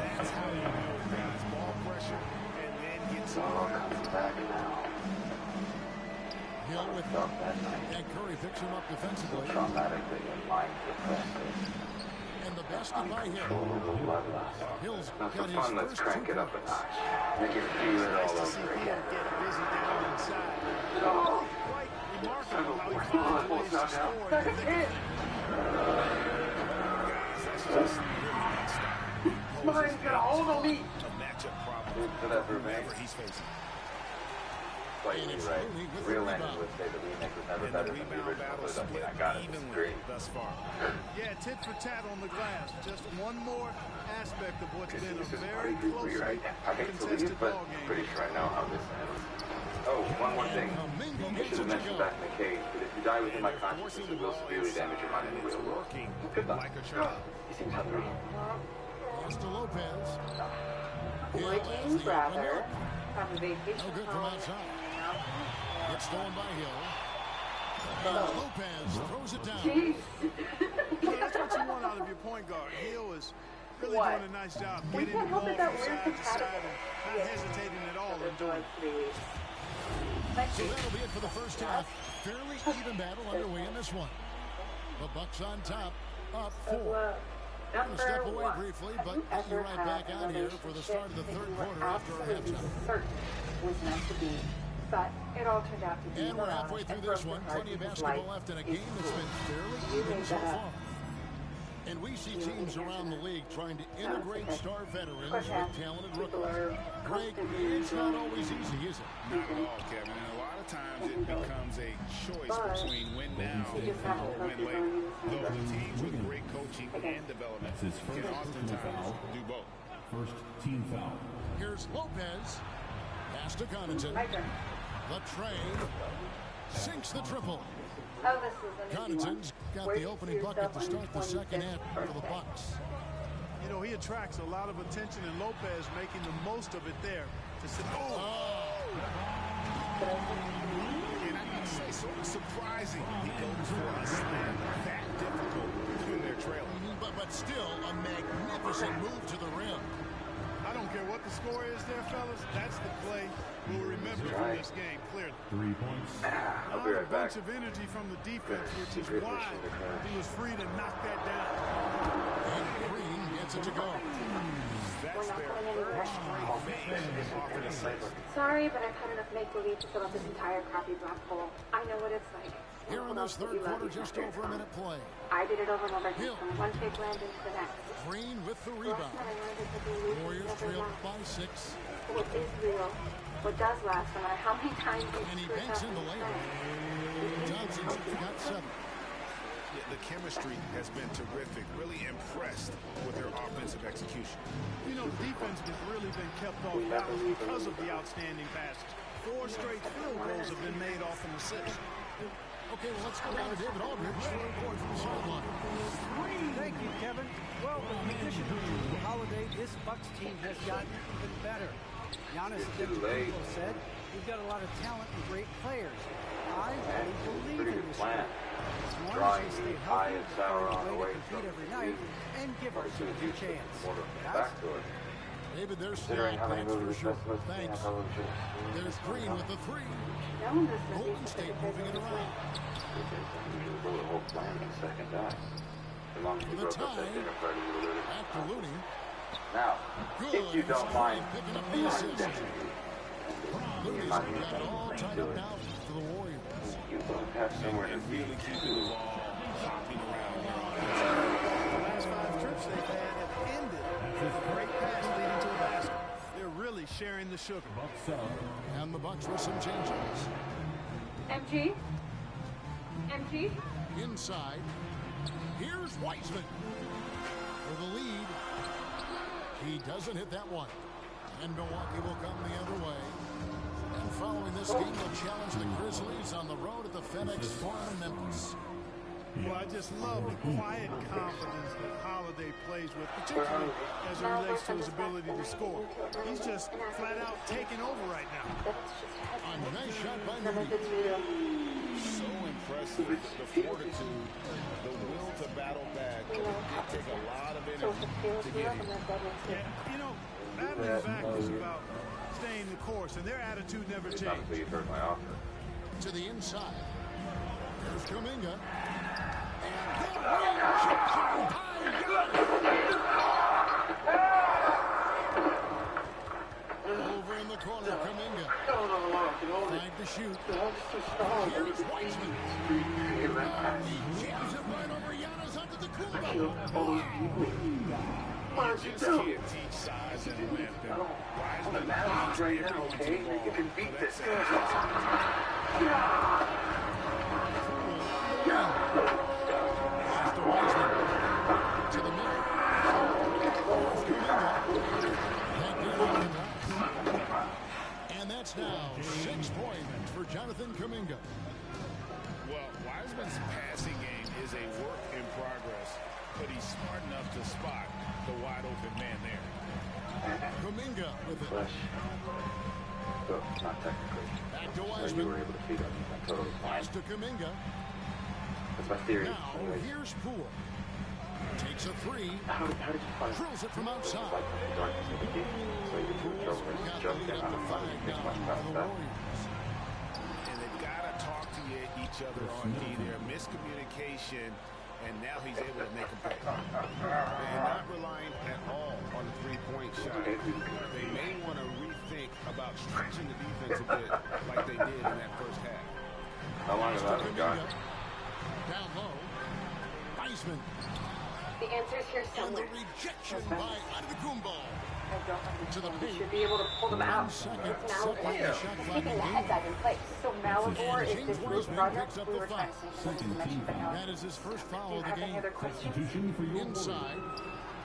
that's how you know, guys. Ball pressure and then gets comes back now. Hill with Felt that night. and Curry picks him up defensively. Traumatically and mind depressive. And the basket by Hill. Uncontrollable bloodlust. Hill's Now got for his fun, let's first crank 2 it up a points. notch. Make it feel it all over again. Oh! Quite remarkable how he finds ways to score. Mine's got a hold on me. A matchup problem For that Burbank. whenever he's facing. Slightly right. Real Landon would say the remake was never better than the original, but I mean, I gotta disagree. Thus far. Yeah, tit for tat on the glass. Just one more aspect of what's been a very closely Right. I hate to contested leave, but ball I'm game. pretty sure I know how this ends. Oh, one more thing. I should have mentioned back in the cage, but if you die within my consciousness, it will severely damage your mind in the real world. Good luck. He seems hungry. Pass to Lopez. Would you rather have a vacation No good from home outside. and It's stolen by Hill. And Lopez throws it down. Yeah, that's what you want out of your point guard. Hill is really What? doing a nice job We getting the can't help ball it that from we're side to side compatible. and not hesitating at all in doing it. 3 weeks. So that'll be it for the first half. Fairly even battle underway in this one. The Bucks on top, up 4. We're going to step away briefly, but be right back out here for the start of the third quarter after our halftime. Certain was meant to be, but it all turned out to be. And we're halfway through this one. Plenty of basketball left in a game that's been fairly even so far. And we see teams around the league trying to integrate star veterans with talented rookies. Greg, it's not always easy, is it? Not at all, Kevin. And a lot of times it becomes a choice between win now or win later. Though the teams with great coaching and development can oftentimes do both. First team foul. Here's Lopez. Pass to Connaughton. The trade. Sinks the triple. Oh, this is an easy one. Connaughton's got the opening bucket to start the second half for the Bucks. You know, he attracts a lot of attention, and Lopez making the most of it there. And I'd say sort of surprising he goes for a slam that difficult when they're trailing. But still a magnificent move to the rim. I don't care what the score is there, fellas. That's the play we'll remember from this game, clearly. 3 points. I'll be right A back. bunch of energy from the defense, which is why he was free to knock that down. And Green gets it to go. That's their first straight Sorry, but I've had enough make-believe to fill up this entire crappy black hole. I know what it's like. Here in this third quarter, just over a minute play. I did it over and over again, from one big land into the next. Green with the rebound. Warriors trail by 6. What is real, what does last, no matter how many times And he banks in the layup. Johnson's got 7. Yeah, the chemistry has been terrific. Really impressed with their offensive execution. You know, the defense has really been kept off balance because of the outstanding passes. 4 straight field goals have been made off an assist. Okay, well, let's go down to David Aldridge for a report from the sideline. Thank you, Kevin. Well, in addition to Jrue Holiday, this Bucks team has gotten even better. Giannis Antetokounmpo said, "We've got a lot of talent and great players. I really believe in this team. As long as they stay healthy, and find a way to compete every night and give us a good chance." Guys? David, there's Considering how many movies for sure. this list Thanks. There's Green with the 3. Golden State moving it around. The whole plan in the second half. As long as you The broke up that tie dinner party, you would have after Looney. Now, if you don't mind, Picking up the assist. Looney's got it all tied up now for the Warriors. you both have somewhere to be. Really keeping the ball hopping around their The last 5 trips they've had have ended with a great pass leading to a basket. They're really sharing the sugar. And the Bucks with some changes. MG? MG? Inside. Here's Wiseman for the lead. He doesn't hit that one. And Milwaukee will come the other way. And following this game, they'll challenge the Grizzlies on the road at the FedEx Forum in Memphis. Well, I just love the quiet confidence that Holiday plays with, particularly as it relates to his ability to score. He's just flat out taking over right now. A nice shot by Moody. So impressive, the fortitude to get him. And, you know, battling back is about staying the course, and their attitude never changed. To the inside. There's Kuminga. Over in the corner, Kuminga. Tried to shoot. Here's Wiseman. Jams it right over Giannis onto the Kumbo. Why don't you do? Teach size and length. The Mavs right now, okay? You can beat this guy. After Wiseman. To the middle. And that's now 6 points for Jonathan Kuminga. Well, Wiseman's passing game is a work in progress, but he's smart enough to spot the wide open man there. Kuminga with it. Well, not technically. Back to So Wiseman. you were able to feed him. That's totally fine. Pass to Kuminga. That's my theory. Now, here's Poole. Takes a 3. How did you find Drills it from outside. Like the darkness of the game. So you can throw it, jump in on the fire. It's much faster. And they've got to talk to each other on D there. Miscommunication, and now he's able to make a play. They're not relying at all on the three-point shot. They may want to rethink about stretching the defense a bit like they did in that first half. How long has that been gone? Down low. Wiseman. The answer's here And the somewhere. rejection by Antetokounmpo. To the paint. Should be able to pull them out. Second, It's second Malibor. shot He's clock keeping the in head game. dive in place. So Malibor is James this new Wiseman project picks up we the were trying foul. to say. Mentioned, but now That is his first foul do you of the have any game. other questions? Substitution for your Inside.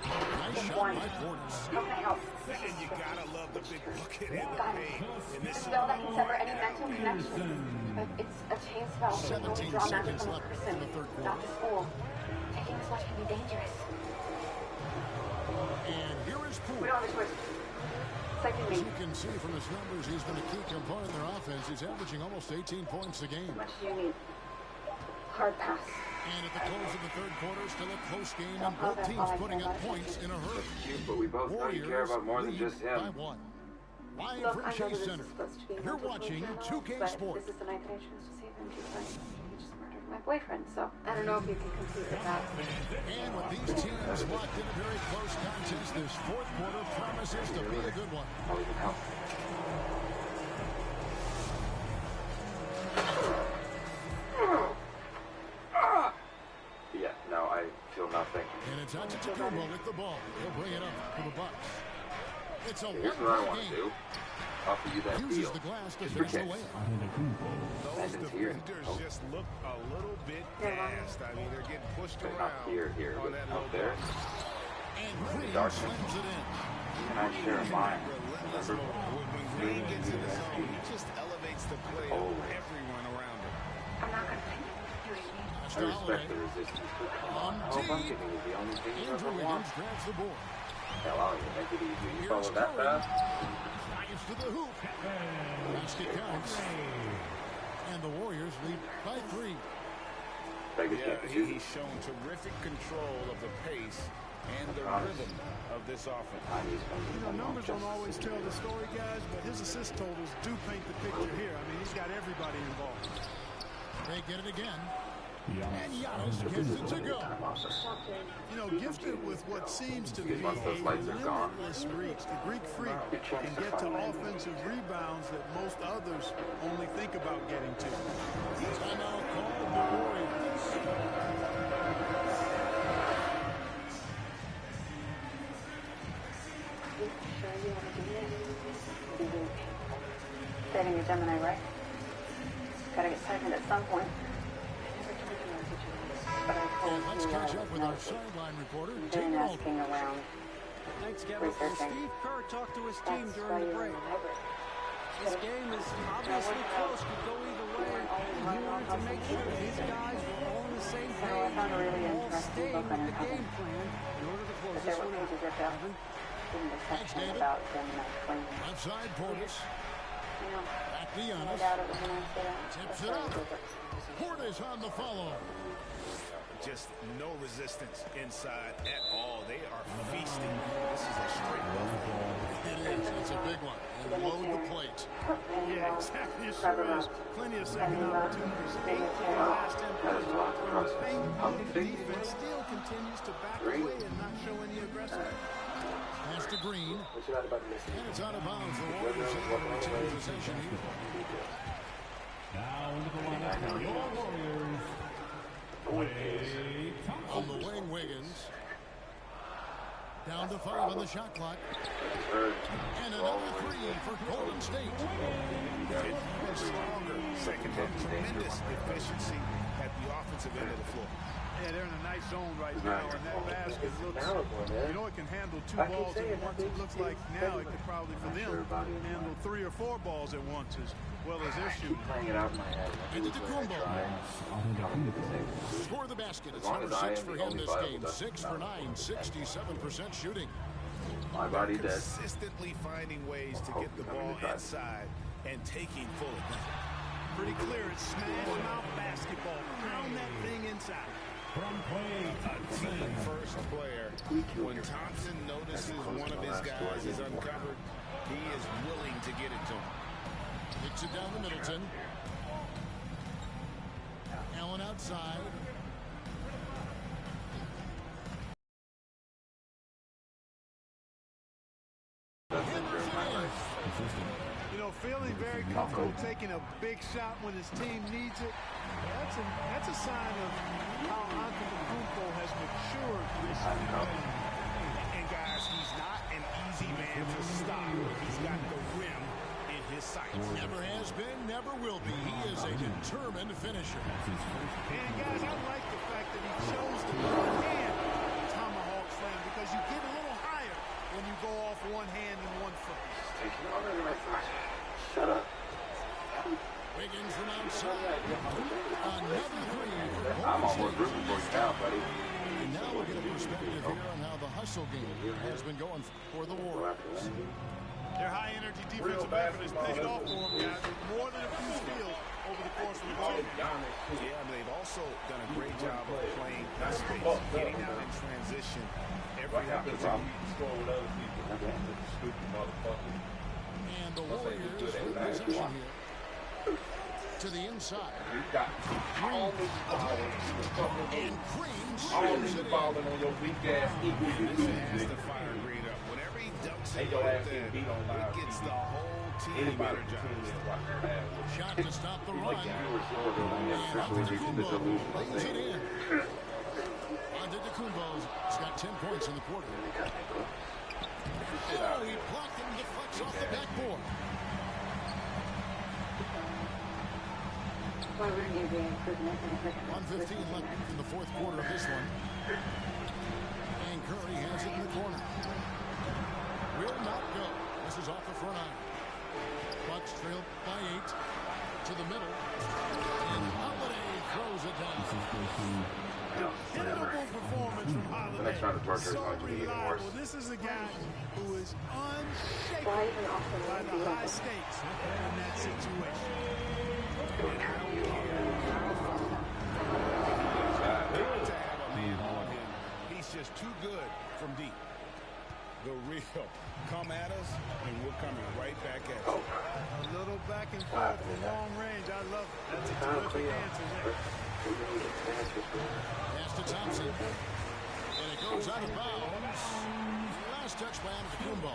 Nice shot One. by Portis. How can I help? And you got to love the big bucket in the Got it. paint. In A this spell that can sever any mental connection. But it's a chain spell, so you only 17 draw magic seconds from a left person, in the third quarter. not the school. Taking this much can be dangerous. And here is We Poole. don't have a choice. Second As me. you can see from his numbers, he's been a key component in their offense. He's averaging almost 18 points a game. How much do you need? Hard pass. And at the close of the third quarter, still a close game, and both teams putting up points in a hurry. Cute, but we both know you care about more than just By him. 1. Live Look, from I know that Chase this Center. is supposed to be You're mental watching journal, 2K but Sports. This is the night that I chose to save him because he just murdered my boyfriend. So I don't know if you can compete with that. And with these teams locked in a very close contest, this fourth quarter promises to be a good one. How we can help. Yeah, no, I feel nothing. And it's Antetokounmpo with the ball. He'll bring it up for the Bucks. It's a Here's what I one-point want to game. do. Offer you that Uses deal. the glass to Just finish the forget. layup. Those Evans here. defenders Oh. just look a little bit gassed. I mean, they're getting pushed They're not around here, on that but low out there. block. And Green Dark. slams it in. And I share a mind. Relentless Remember? mode. When Green gets in the zone, he just elevates the play of Always. everyone around him. I'm not going to think you I respect the resistance, but come on. How bucket is the only thing you Andrew ever want. Wiggins grabs the board. Hell, I'll even make it easy. You Here's follow that Curry. path? Drives to the hoop. Basket counts. And the Warriors lead by 3. Vegas Yeah, can't shoot. he's shown terrific control of the pace and the rhythm of this offense. You know, numbers don't always tell the story, guys, but his assist totals do paint the picture here. I mean, he's got everybody involved. They get it again. And Giannis gets it to go. You know, gifted with what seems to be Because once those a lights are gone, limitless reach, the Greek freak your chance can to get to find anything. offensive rebounds that most others only think about getting to. Timeout called the Warriors. Sure you want to do this? Dating a Gemini, right? Gotta get pregnant at some point. But I told And let's you catch I up was with our nosy. sideline reporter, Been Taylor Aldridge. asking around. Thanks, Kevin. Well, Researching. Steve Kerr talked to his team That's during why the you're in break. the library. This game is obviously close, could go either way, and he wanted to make sure his guys were all on the same So I page, found a really all interesting staying book with on the it. game plan in order to close But this there were one out. pages ripped out. Kevin? In the section David. about Gemini twins. Left side, Portis. You know, Back to I Giannis. doubt it was an accident. Tips That's it why I up. did it. Portis on the follow. Just just no resistance inside at all. They are feasting. This is a straight buffalo. It is. It's a big one. And load the plate. Yeah, exactly. It sure is. Plenty of second opportunities. 8 in the last 10 plays. The defense still continues to back away and not show any aggression. Pass to Green. And it's out of bounds. The Warriors able to retain possession here. Now into the lineup for your Warriors. On the wing, Wiggins. Down to 5 on the shot clock. And another 3 for Golden State. Stronger second half. Tremendous efficiency at the offensive end of the floor. Yeah, they're in a nice zone right now, and that basket looks, you know, it can handle 2 balls at once. It looks like now it could probably, for them, handle 3 or 4 balls at once as well as they're shooting. Into the Kumbo. Score the basket. It's number 6 for him this game. 6 for 9, 67% shooting. My body dead. Consistently finding ways to get the ball inside and taking full advantage. Pretty clear. It's smash mouth basketball. Pound that thing inside. From play, a team first player. When Thompson notices one of his guys is uncovered, he is willing to get it to him. Kicks it down to Middleton. Allen outside. You know, feeling very comfortable taking a big shot when his team needs it. That's a sign of how Antetokounmpo has matured recently. And guys, he's not an easy man to stop. He's got the rim in his sights. Never has been, never will be. He is a determined finisher. And guys, I like the fact that he chose the one-hand tomahawk slam because you get a little higher when you go off one hand and one foot. Shut up. Wiggins from outside. Another 3. I'm almost rooting for you now, buddy. And now we'll get a perspective here on how the hustle game has been going for the Warriors. Their high-energy defensive effort has paid off for them, guys, with more than a few steals over the course of the game. Yeah, they've also done a great job of playing space, getting out in transition every opportunity. And the Warriors with possession here. To the inside. All and Green these balling on your weak ass Has the fire green up. Whenever he dumps it like that, it gets the whole team energized. Shot to stop the run. And Antetokounmpo lays it in. Antetokounmpo's got 10 points in the quarter. Oh, he blocked and deflects off the backboard. 1:15 left in the fourth quarter of this one. And Curry has it in the corner. Will not go. This is off the front iron. Bucks trail by 8 to the middle. And Holiday throws it down. Dependable performance from Holiday. So reliable. This is a guy who is unshakable by the high stakes in that situation. He's just too good from deep. The real. Come at us, and we're coming right back at you. A little back and forth from long range. I love it. That's a terrific answer there. Pass to Thompson. And it goes out of bounds. Last touch by Antetokounmpo.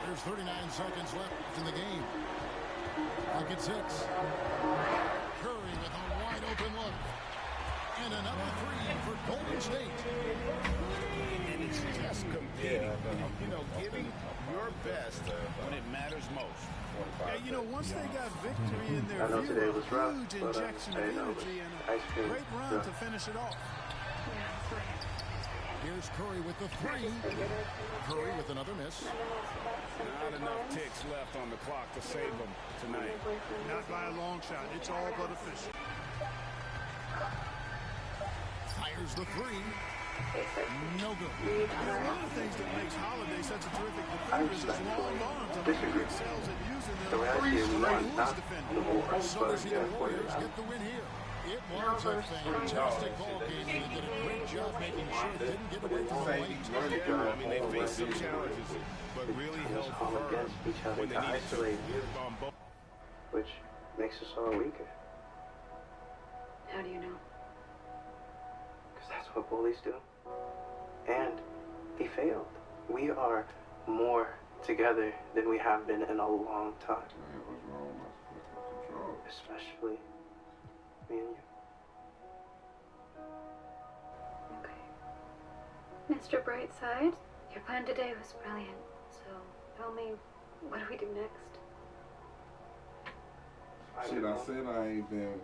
There's 39 seconds left in the game. Look at 6. Curry with a wide open look. And another 3 for Golden State. And it's just competing. You know, giving your best when it matters most. Yeah, you know, once they got victory in their view, a huge injection of energy and a great run to finish it off. Here's Curry with the 3. Curry with another miss. Not enough ticks left on the clock to save them tonight. Not by a long shot. It's all but official. Fires the 3. No good. One of the things that makes Holiday such a terrific defender is his long arms. And he excels at using them. The reality is not the war. So does the Warriors get the win here. It was a fantastic ball game, and they did a great job making sure it didn't get away from the late. I mean, they faced some challenges, but really held firm against each other when they to needed isolate to. you, which makes us all weaker. How do you know? Because that's what bullies do. And he failed. We are more together than we have been in a long time. Especially me and you. Okay. Mr. Brightside, your plan today was brilliant. So tell me, what do we do next? Shit, I said I ain't been.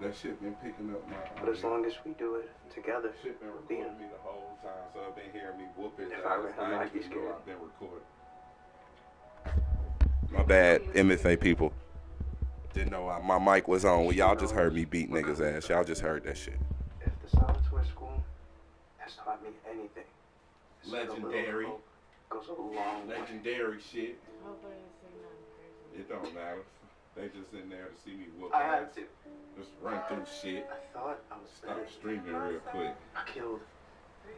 That shit been picking up my. But as long as we do it together, shit been recording me the whole time, so I've been hearing me whoop his if ass. I were him, I'd be even know scared. I've been recording. My bad, MFA people. Didn't know my mic was on. Well, y'all just heard me beat niggas ass. Y'all just heard that shit. If the Salvatore School has taught me anything, it's that a little Legendary. hope goes a long way. Legendary shit. Hopefully they say nothing crazy. It don't matter. They just in there to see me whoop I ass. had to. Just run through shit. I thought I was Stop better. streaming real quick. I killed